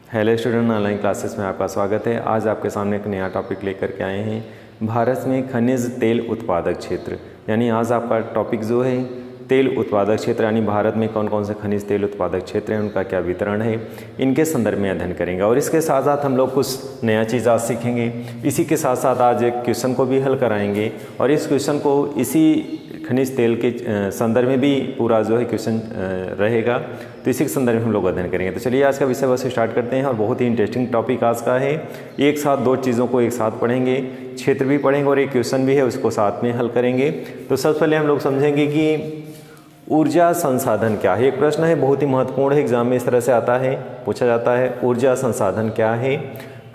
Hello student, online classes में आपका स्वागत है। आज आपके सामने एक नया टॉपिक लेकर के आए हैं, भारत में खनिज तेल उत्पादक क्षेत्र। यानी आज आपका टॉपिक जो है तेल उत्पादक क्षेत्र, यानी भारत में कौन कौन से खनिज तेल उत्पादक क्षेत्र हैं, उनका क्या वितरण है, इनके संदर्भ में अध्ययन करेंगे। और इसके साथ साथ हम लोग कुछ नया चीज़ आज सीखेंगे। इसी के साथ साथ आज एक क्वेश्चन को भी हल कराएंगे और इस क्वेश्चन को इसी खनिज तेल के संदर्भ में भी पूरा जो है क्वेश्चन रहेगा, तो इसी के संदर्भ में हम लोग अध्ययन करेंगे। तो चलिए आज का विषय वस्तु स्टार्ट करते हैं। और बहुत ही इंटरेस्टिंग टॉपिक आज का है। एक साथ दो चीज़ों को एक साथ पढ़ेंगे, क्षेत्र भी पढ़ेंगे और एक क्वेश्चन भी है उसको साथ में हल करेंगे। तो सबसे पहले हम लोग समझेंगे कि ऊर्जा संसाधन क्या है। एक प्रश्न है, बहुत ही महत्वपूर्ण है, एग्जाम में इस तरह से आता है, पूछा जाता है, ऊर्जा संसाधन क्या है,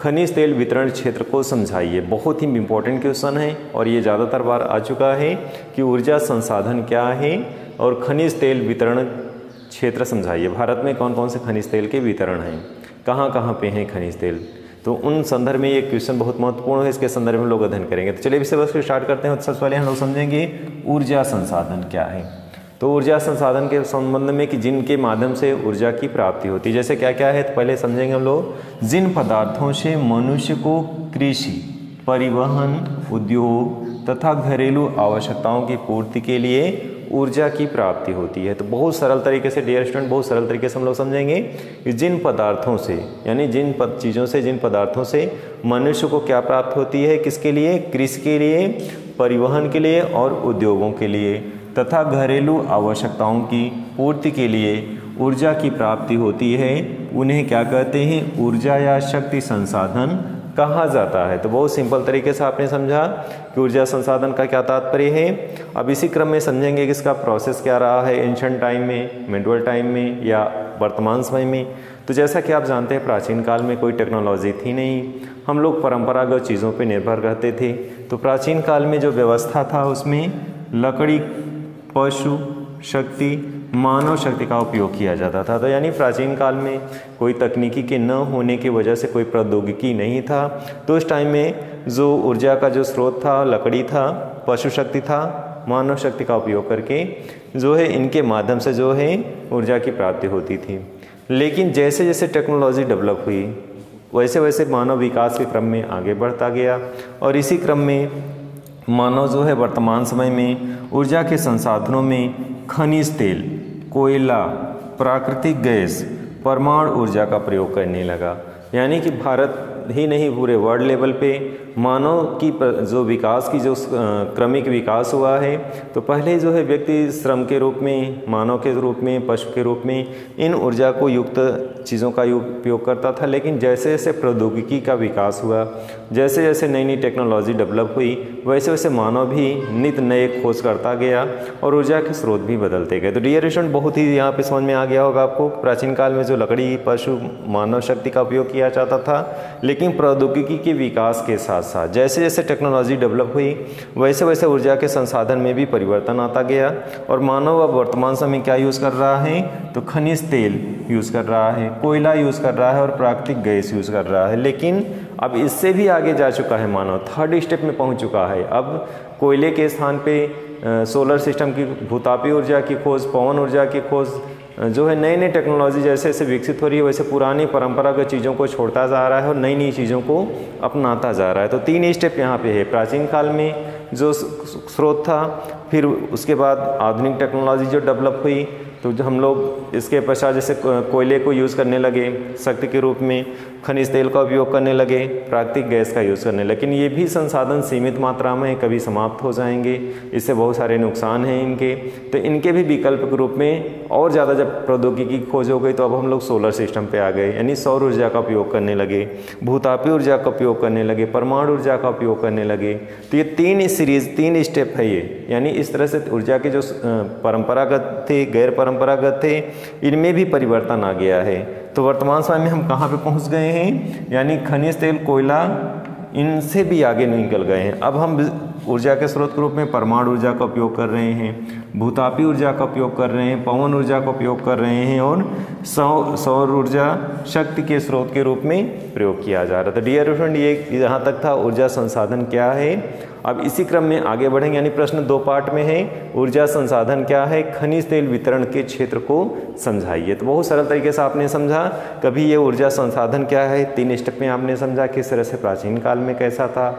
खनिज तेल वितरण क्षेत्र को समझाइए। बहुत ही इंपॉर्टेंट क्वेश्चन है और ये ज़्यादातर बार आ चुका है कि ऊर्जा संसाधन क्या है और खनिज तेल वितरण क्षेत्र समझाइए। भारत में कौन कौन से खनिज तेल के वितरण हैं, कहाँ कहाँ पे हैं खनिज तेल, तो उन संदर्भ में ये क्वेश्चन बहुत महत्वपूर्ण है। इसके संदर्भ में लोग अध्ययन करेंगे। तो चलिए विषय वस्तु स्टार्ट करते हैं। सबसे पहले हम लोग समझेंगे ऊर्जा संसाधन क्या है। तो ऊर्जा संसाधन के संबंध में कि जिनके माध्यम से ऊर्जा की प्राप्ति होती है, जैसे क्या क्या है, तो पहले समझेंगे हम लोग। जिन पदार्थों से मनुष्य को कृषि, परिवहन, उद्योग तथा घरेलू आवश्यकताओं की पूर्ति के लिए ऊर्जा की प्राप्ति होती है। तो बहुत सरल तरीके से डियर स्टूडेंट, बहुत सरल तरीके से हम लोग समझेंगे कि जिन पदार्थों से, यानी जिन चीज़ों से, जिन पदार्थों से मनुष्य को क्या प्राप्त होती है, किसके लिए, कृषि के लिए, परिवहन के लिए और उद्योगों के लिए तथा घरेलू आवश्यकताओं की पूर्ति के लिए ऊर्जा की प्राप्ति होती है, उन्हें क्या कहते हैं, ऊर्जा या शक्ति संसाधन कहा जाता है। तो बहुत सिंपल तरीके से आपने समझा कि ऊर्जा संसाधन का क्या तात्पर्य है। अब इसी क्रम में समझेंगे कि इसका प्रोसेस क्या रहा है एंशिएंट टाइम में, मिडिवल टाइम में या वर्तमान समय में। तो जैसा कि आप जानते हैं, प्राचीन काल में कोई टेक्नोलॉजी थी नहीं, हम लोग परंपरागत चीज़ों पर निर्भर रहते थे। तो प्राचीन काल में जो व्यवस्था था उसमें लकड़ी, पशु शक्ति, मानव शक्ति का उपयोग किया जाता था। तो यानी प्राचीन काल में कोई तकनीकी के न होने की वजह से कोई प्रौद्योगिकी नहीं था। तो उस टाइम में जो ऊर्जा का जो स्रोत था, लकड़ी था, पशु शक्ति था, मानव शक्ति का उपयोग करके जो है इनके माध्यम से जो है ऊर्जा की प्राप्ति होती थी। लेकिन जैसे जैसे टेक्नोलॉजी डेवलप हुई वैसे वैसे मानव विकास के क्रम में आगे बढ़ता गया और इसी क्रम में मानव जो है वर्तमान समय में ऊर्जा के संसाधनों में खनिज तेल, कोयला, प्राकृतिक गैस, परमाणु ऊर्जा का प्रयोग करने लगा। यानी कि भारत ही नहीं, पूरे वर्ल्ड लेवल पे मानव की जो विकास की जो क्रमिक विकास हुआ है, तो पहले जो है व्यक्ति श्रम के रूप में, मानव के रूप में, पशु के रूप में इन ऊर्जा को युक्त चीज़ों का उपयोग करता था। लेकिन जैसे जैसे प्रौद्योगिकी का विकास हुआ, जैसे जैसे नई नई टेक्नोलॉजी डेवलप हुई, वैसे वैसे मानव भी नित नए खोज करता गया और ऊर्जा के स्रोत भी बदलते गए। तो डियर स्टूडेंट, बहुत ही यहाँ पे समझ में आ गया होगा आपको, प्राचीन काल में जो लकड़ी, पशु, मानव शक्ति का उपयोग किया जाता था, लेकिन प्रौद्योगिकी के विकास के साथ साथ जैसे जैसे टेक्नोलॉजी डेवलप हुई वैसे वैसे ऊर्जा के संसाधन में भी परिवर्तन आता गया और मानव अब वर्तमान समय क्या यूज़ कर रहा है, तो खनिज तेल यूज़ कर रहा है, कोयला यूज़ कर रहा है और प्राकृतिक गैस यूज़ कर रहा है। लेकिन अब इससे भी आगे जा चुका है मानव, थर्ड स्टेप में पहुंच चुका है। अब कोयले के स्थान पे सोलर सिस्टम की, भूतापीय ऊर्जा की खोज, पवन ऊर्जा की खोज जो है, नई नई टेक्नोलॉजी जैसे जैसे विकसित हो रही है वैसे पुरानी परंपरागत चीज़ों को छोड़ता जा रहा है और नई नई चीज़ों को अपनाता जा रहा है। तो तीन स्टेप यहाँ पे है। प्राचीन काल में जो स्रोत था, फिर उसके बाद आधुनिक टेक्नोलॉजी जो डेवलप हुई, तो जो हम लोग इसके पश्चात जैसे कोयले को यूज़ करने लगे शक्ति के रूप में, खनिज तेल का उपयोग करने लगे, प्राकृतिक गैस का यूज़ करने लगे। लेकिन ये भी संसाधन सीमित मात्रा में कभी समाप्त हो जाएंगे, इससे बहुत सारे नुकसान हैं इनके। तो इनके भी विकल्प के रूप में और ज़्यादा जब प्रौद्योगिकी की खोज हो गई तो अब हम लोग सोलर सिस्टम पे आ गए, यानी सौर ऊर्जा का उपयोग करने लगे, भूतापीय ऊर्जा का उपयोग करने लगे, परमाणु ऊर्जा का उपयोग करने लगे। तो ये तीन स्टेप है ये, यानी इस तरह से ऊर्जा के जो परंपरागत थे, गैर परंपरागत थे, इनमें भी परिवर्तन आ गया है। तो वर्तमान समय में हम कहाँ पे पहुँच गए हैं, यानी खनिज तेल, कोयला, इनसे भी आगे निकल गए हैं। अब हम ऊर्जा के स्रोत के रूप में परमाणु ऊर्जा का उपयोग कर रहे हैं, भूतापी ऊर्जा का उपयोग कर रहे हैं, पवन ऊर्जा का उपयोग कर रहे हैं और सौर ऊर्जा शक्ति के स्रोत के रूप में प्रयोग किया जा रहा था। डियर फ्रेंड, ये यहाँ तक था ऊर्जा संसाधन क्या है। अब इसी क्रम में आगे बढ़ेंगे, यानी प्रश्न 2 पार्ट में है। ऊर्जा संसाधन क्या है, खनिज तेल वितरण के क्षेत्र को समझाइए। तो बहुत सरल तरीके से आपने समझा। कभी ये ऊर्जा संसाधन क्या है, 3 स्टेप में आपने समझा किस तरह से प्राचीन काल में कैसा था।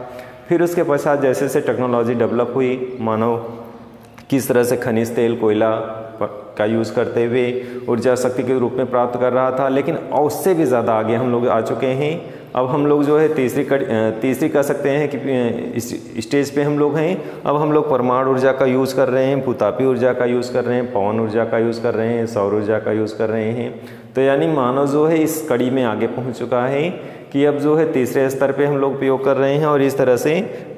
फिर उसके पश्चात जैसे जैसे टेक्नोलॉजी डेवलप हुई, मानव किस तरह से खनिज तेल कोयला का यूज़ करते हुए ऊर्जा शक्ति के रूप में प्राप्त कर रहा था। लेकिन उससे भी ज़्यादा आगे हम लोग आ चुके हैं। अब हम लोग जो है तीसरी कह सकते हैं कि इस स्टेज पे हम लोग हैं। अब हम लोग परमाणु ऊर्जा का यूज़ कर रहे हैं, भूतापी ऊर्जा का यूज़ कर रहे हैं, पवन ऊर्जा का यूज़ कर रहे हैं, सौर ऊर्जा का यूज़ कर रहे हैं। तो यानी मानव जो है इस कड़ी में आगे पहुंच चुका है कि अब जो है तीसरे स्तर पे हम लोग उपयोग कर रहे हैं और इस तरह से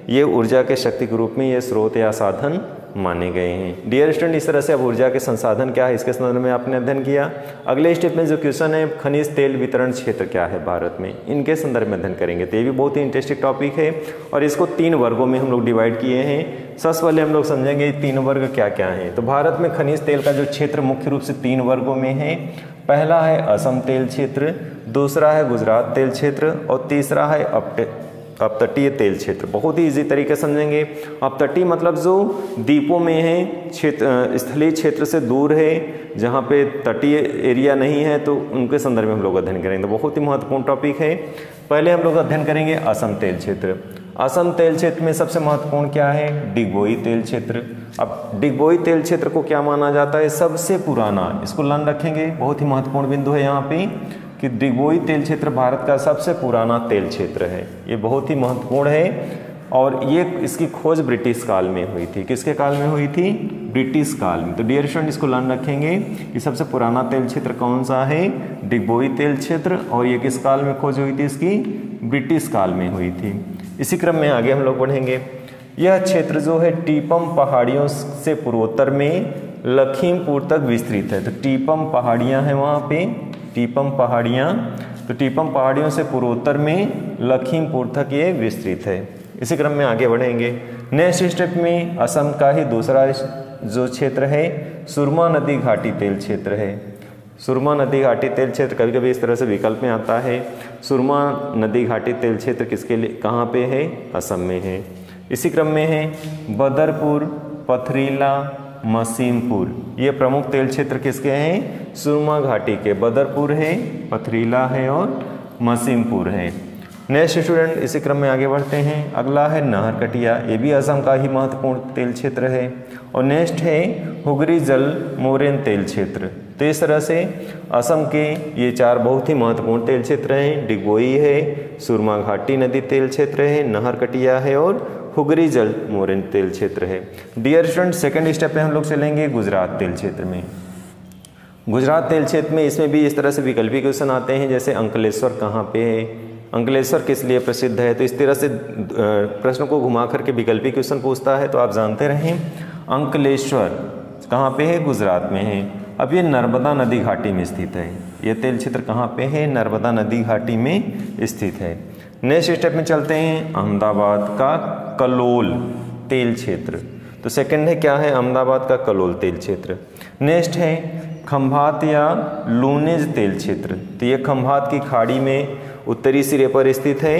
ये ऊर्जा के शक्ति के रूप में ये स्रोत या साधन माने गए हैं। डियर स्टूडेंट, इस तरह से अब ऊर्जा के संसाधन क्या है इसके संदर्भ में आपने अध्ययन किया। अगले स्टेप में जो क्वेश्चन है, खनिज तेल वितरण क्षेत्र क्या है भारत में, इनके संदर्भ में अध्ययन करेंगे। तो ये भी बहुत ही इंटरेस्टिंग टॉपिक है और इसको 3 वर्गों में हम लोग डिवाइड किए हैं। सबसे पहले हम लोग समझेंगे 3 वर्ग क्या क्या हैं। तो भारत में खनिज तेल का जो क्षेत्र मुख्य रूप से 3 वर्गों में है। पहला है असम तेल क्षेत्र, दूसरा है गुजरात तेल क्षेत्र और तीसरा है अपतटीय तेल क्षेत्र। बहुत ही इजी तरीके से समझेंगे। अपतटीय मतलब जो द्वीपों में है, क्षेत्र स्थलीय क्षेत्र से दूर है, जहाँ पे तटीय एरिया नहीं है, तो उनके संदर्भ में हम लोग अध्ययन करेंगे। तो बहुत ही महत्वपूर्ण टॉपिक है। पहले हम लोग अध्ययन करेंगे असम तेल क्षेत्र। असम तेल क्षेत्र में सबसे महत्वपूर्ण क्या है, डिगबोई तेल क्षेत्र। अब डिगबोई तेल क्षेत्र को क्या माना जाता है, सबसे पुराना, इसको ध्यान रखेंगे, बहुत ही महत्वपूर्ण बिंदु है यहाँ पे कि डिगबोई तेल क्षेत्र भारत का सबसे पुराना तेल क्षेत्र है। ये बहुत ही महत्वपूर्ण है और ये इसकी खोज ब्रिटिश काल में हुई थी। किसके काल में हुई थी, ब्रिटिश काल में। तो डियर स्टूडेंट, इसको ध्यान रखेंगे कि सबसे पुराना तेल क्षेत्र कौन सा है, डिगबोई तेल क्षेत्र, और ये किस काल में खोज हुई थी, इसकी ब्रिटिश काल में हुई थी। इसी क्रम में आगे हम लोग बढ़ेंगे। यह क्षेत्र जो है टीपम पहाड़ियों से पूर्वोत्तर में लखीमपुर तक विस्तृत है। तो टीपम पहाड़ियाँ हैं वहाँ पे, टीपम पहाड़ियाँ, तो टीपम पहाड़ियों से पूर्वोत्तर में लखीमपुर तक ये विस्तृत है। इसी क्रम में आगे बढ़ेंगे। नेक्स्ट स्टेप में असम का ही दूसरा जो क्षेत्र है सुरमा नदी घाटी तेल क्षेत्र है। सुरमा नदी घाटी तेल क्षेत्र कभी कभी इस तरह से विकल्प में आता है। सुरमा नदी घाटी तेल क्षेत्र किसके लिए, कहाँ पे है, असम में है। इसी क्रम में है बदरपुर, पथरीला, मसीमपुर। ये प्रमुख तेल क्षेत्र किसके हैं, सुरमा घाटी के। बदरपुर है, पथरीला है और मसीमपुर है। नेक्स्ट स्टूडेंट, इसी क्रम में आगे बढ़ते हैं। अगला है नाहरकटिया, ये भी असम का ही महत्वपूर्ण तेल क्षेत्र है। और नेक्स्ट है हुगरी जल मोरेन तेल क्षेत्र। तो इस तरह से असम के ये 4 बहुत ही महत्वपूर्ण तेल क्षेत्र हैं। डिगबोई है, सुरमा घाटी नदी तेल क्षेत्र है, नाहरकटिया है और हुगरी जल मोरेन तेल क्षेत्र है। डियर स्टूडेंट, सेकंड स्टेप पे हम लोग चलेंगे गुजरात तेल क्षेत्र में। गुजरात तेल क्षेत्र में इसमें भी इस तरह से विकल्पी क्वेश्चन आते हैं, जैसे अंकलेश्वर कहाँ पे है, अंकलेश्वर किस लिए प्रसिद्ध है। तो इस तरह से प्रश्न को घुमा करके विकल्पी क्वेश्चन पूछता है। तो आप जानते रहें अंकलेश्वर कहाँ पे है, गुजरात में है। अब ये नर्मदा नदी घाटी में स्थित है। ये तेल क्षेत्र कहाँ पे है, नर्मदा नदी घाटी में स्थित है। नेक्स्ट स्टेप में चलते हैं अहमदाबाद का कलोल तेल क्षेत्र। तो सेकंड है क्या है, अहमदाबाद का कलोल तेल क्षेत्र। नेक्स्ट है खंभात या लूनेज तेल क्षेत्र। तो ये खंभात की खाड़ी में उत्तरी सिरे पर स्थित है।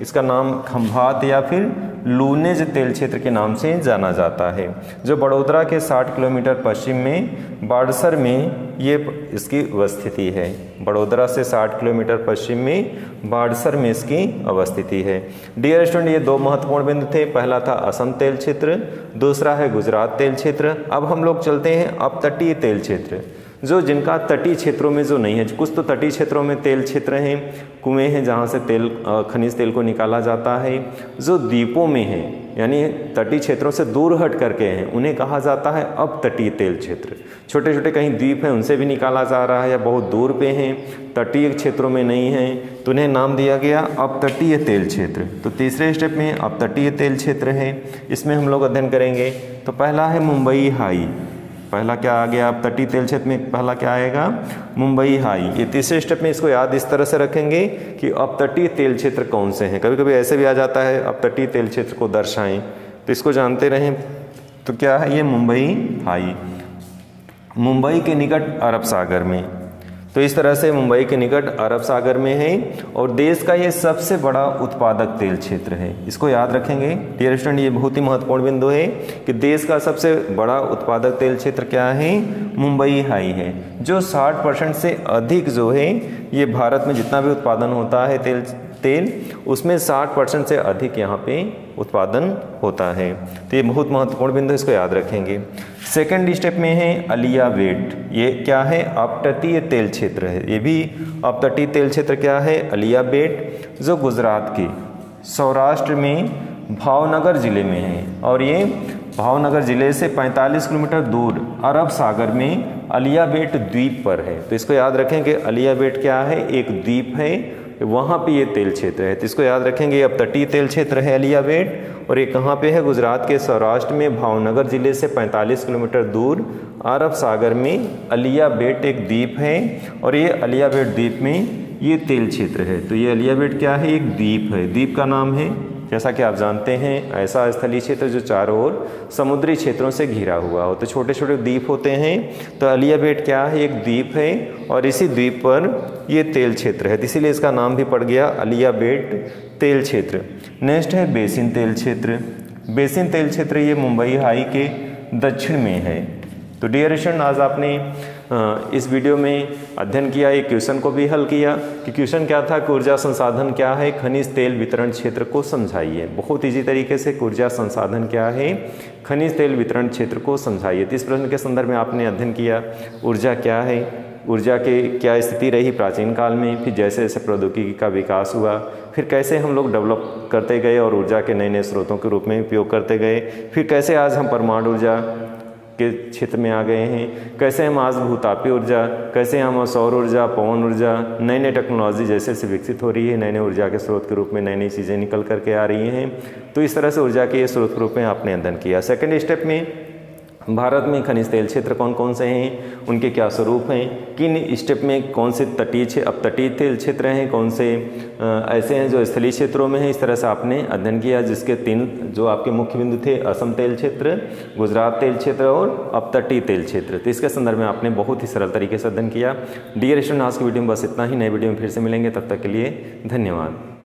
इसका नाम खंभात या फिर लूनेज तेल क्षेत्र के नाम से जाना जाता है, जो बड़ौदा के 60 किलोमीटर पश्चिम में बाड़सर में ये इसकी अवस्थिति है। बड़ौदा से 60 किलोमीटर पश्चिम में बाड़सर में इसकी अवस्थिति है। डियर स्टूडेंट, ये 2 महत्वपूर्ण बिंदु थे। पहला था असम तेल क्षेत्र, दूसरा है गुजरात तेल क्षेत्र। अब हम लोग चलते हैं अपतटीय तेल क्षेत्र, जो जिनका तटीय क्षेत्रों में जो नहीं है। कुछ तो तटीय क्षेत्रों में तेल क्षेत्र हैं, कुएं हैं जहाँ से तेल खनिज तेल को निकाला जाता है। जो द्वीपों में है, यानी तटीय क्षेत्रों से दूर हट करके हैं, उन्हें कहा जाता है अपतटीय तेल क्षेत्र। छोटे छोटे कहीं द्वीप हैं, उनसे भी निकाला जा रहा है या बहुत दूर पे हैं, तटीय क्षेत्रों में नहीं हैं, तो उन्हें नाम दिया गया अपतटीय तेल क्षेत्र। तो तीसरे स्टेप में अपतटीय तेल क्षेत्र है, इसमें हम लोग अध्ययन करेंगे। तो पहला है मुंबई हाई। पहला क्या आ गया, अपतटीय तेल क्षेत्र में पहला क्या आएगा, मुंबई हाई। ये तीसरे स्टेप में इसको याद इस तरह से रखेंगे कि अपतटीय तेल क्षेत्र कौन से हैं। कभी कभी ऐसे भी आ जाता है अपतटीय तेल क्षेत्र को दर्शाएं, तो इसको जानते रहें। तो क्या है ये मुंबई हाई, मुंबई के निकट अरब सागर में। तो इस तरह से मुंबई के निकट अरब सागर में है और देश का ये सबसे बड़ा उत्पादक तेल क्षेत्र है। इसको याद रखेंगे डियर स्टूडेंट, ये बहुत ही महत्वपूर्ण बिंदु है कि देश का सबसे बड़ा उत्पादक तेल क्षेत्र क्या है, मुंबई हाई है, जो 60% से अधिक जो है ये भारत में जितना भी उत्पादन होता है तेल उसमें 60% से अधिक यहाँ पे उत्पादन होता है। तो ये बहुत महत्वपूर्ण बिंदु, इसको याद रखेंगे। सेकंड स्टेप में है अलियावेट, ये क्या है, अपतटीय तेल क्षेत्र है। ये भी अपतटीय तेल क्षेत्र क्या है, अलियावेट, जो गुजरात के सौराष्ट्र में भावनगर जिले में है और ये भावनगर जिले से 45 किलोमीटर दूर अरब सागर में अलियावेट द्वीप पर है। तो इसको याद रखें कि अलियावेट क्या है, एक द्वीप है, वहाँ पे ये तेल क्षेत्र है। तो इसको याद रखेंगे, अब तटीय तेल क्षेत्र है अलियावेट और ये कहाँ पे है, गुजरात के सौराष्ट्र में भावनगर जिले से 45 किलोमीटर दूर अरब सागर में अलियावेट एक द्वीप है और ये अलियावेट द्वीप में ये तेल क्षेत्र है। तो ये अलियावेट क्या है, एक द्वीप है, द्वीप का नाम है, जैसा कि आप जानते हैं ऐसा स्थलीय क्षेत्र जो चारों ओर समुद्री क्षेत्रों से घिरा हुआ हो, तो छोटे छोटे द्वीप होते हैं। तो अलियावेट क्या है, एक द्वीप है और इसी द्वीप पर ये तेल क्षेत्र है, इसीलिए इसका नाम भी पड़ गया अलियावेट तेल क्षेत्र। नेक्स्ट है बेसिन तेल क्षेत्र। बेसिन तेल क्षेत्र ये मुंबई हाई के दक्षिण में है। तो डियर स्टूडेंट, आज आपने इस वीडियो में अध्ययन किया, एक क्वेश्चन को भी हल किया कि क्वेश्चन क्या था कि ऊर्जा संसाधन क्या है, खनिज तेल वितरण क्षेत्र को समझाइए। बहुत इजी तरीके से ऊर्जा संसाधन क्या है, खनिज तेल वितरण क्षेत्र को समझाइए। तो इस प्रश्न के संदर्भ में आपने अध्ययन किया ऊर्जा क्या है, ऊर्जा के क्या स्थिति रही प्राचीन काल में, फिर जैसे जैसे प्रौद्योगिकी का विकास हुआ, फिर कैसे हम लोग डेवलप करते गए और ऊर्जा के नए नए स्रोतों के रूप में उपयोग करते गए, फिर कैसे आज हम परमाणु ऊर्जा के क्षेत्र में आ गए हैं, कैसे हम आज भूतापीय ऊर्जा, कैसे हम सौर ऊर्जा, पवन ऊर्जा, नई नई टेक्नोलॉजी जैसे से विकसित हो रही है, नए नए ऊर्जा के स्रोत के रूप में नई नई चीज़ें निकल करके आ रही हैं। तो इस तरह से ऊर्जा के स्रोत के रूप में आपने अध्ययन किया। सेकंड स्टेप में भारत में खनिज तेल क्षेत्र कौन कौन से हैं, उनके क्या स्वरूप हैं, किन स्टेप में कौन से अपतटीय तेल क्षेत्र हैं, कौन से ऐसे हैं जो स्थलीय क्षेत्रों में हैं। इस तरह से आपने अध्ययन किया, जिसके 3 जो आपके मुख्य बिंदु थे, असम तेल क्षेत्र, गुजरात तेल क्षेत्र और अपतटीय तेल क्षेत्र। तो इसके संदर्भ में आपने बहुत ही सरल तरीके से अध्ययन किया। डियर स्टूडेंट, आज की वीडियो में बस इतना ही, नई वीडियो में फिर से मिलेंगे, तब तक के लिए धन्यवाद।